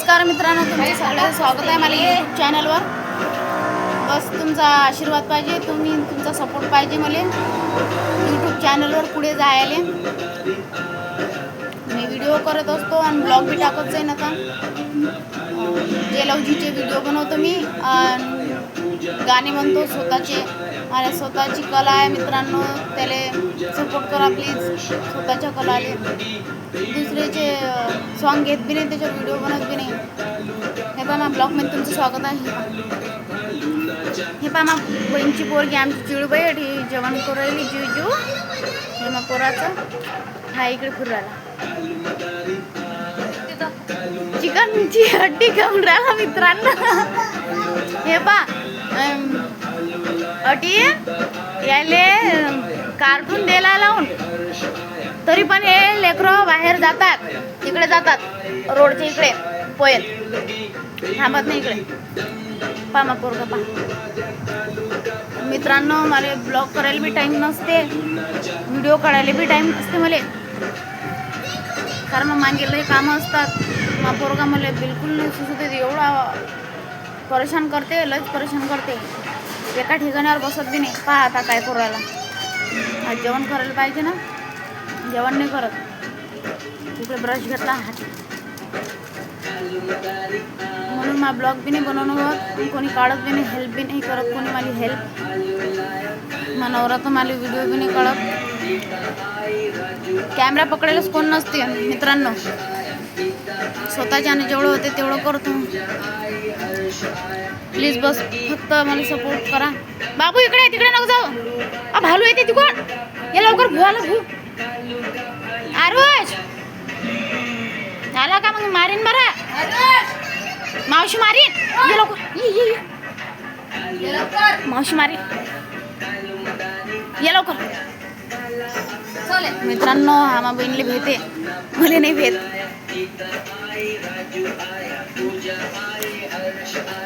नमस्कार मित्रांनो, तुमचं सगळ्यांचं स्वागत आहे मला यूट्यूब चॅनलवर. बस तुमचा आशीर्वाद पाहिजे, तुमचा सपोर्ट पाहिजे मला यूट्यूब चॅनलवर पुढे जायला. मी व्हिडिओ करत असतो आणि ब्लॉग बी टाकत जाईन. आता जेलवजीचे व्हिडिओ बनवतो मी, गाणे म्हणतो स्वतःचे. आणि स्वतःची कला आहे मित्रांनो, त्याला सपोर्ट करा प्लीज. स्वतःच्या कलाले दुसऱ्याचे सॉन्ग घेत बी नाही, त्याच्यावर व्हिडिओ बनत बी नाही. हे पहा ना, ब्लॉगमध्ये तुमचं स्वागत आहे. हे पहा मग बहीणची पोरगी आमची चिळूबाई ही जेवण करू राहिली. जीव हे मग पोराचं हा इकडे फिरू राहिला. चिकनची हड्डी खाऊन राहिला मित्रांनो. हे पहा अटी याले कार्टून द्यायला लावून, तरी पण हे लेकरं बाहेर जातात, तिकडे जातात रोडच्या इकडे पोयत, थांबत नाही इकडे. पहा मग पोरगा पहा मित्रांनो. मला ब्लॉग करायला बी टाईम नसते, व्हिडिओ काढायला बी टाईम नसते मला, कारण मग मागेले कामं असतात. मग पोरगा मला बिलकुल नाही सुचते, एवढा परेशान करते, लयच परेशान करते. एका ठिकाणावर बसत बी नाही. पहा आता काय करू राहिला. आज जेवण करायला पाहिजे ना, जेवण नाही करत. इकडे ब्रश घेतला हात, म्हणून मला ब्लॉग बी नाही बनवणं होत, कोणी काढत बी नाही, हेल्प बी नाही करत कोणी माझी हेल्प. मग नवरा तर मला व्हिडिओ बी नाही काढत. कॅमेरा पकडायलाच कोण नसते मित्रांनो. स्वतःच्याने जेवढं होते तेवढं करतो. प्लीज बस फक्त मला सपोर्ट करा. बाबू इकडे तिकडे नको जाऊ. भालू येते तिकडून, ये लवकर भुवाला भू. आरुष झाला का? मग मारीन बरा, मावशी मारीन. ये लवकर, ये मावशी मारीन, ये लवकर. मित्रांनो आम्हा बहिणीला भेटे, मला नाही भेट.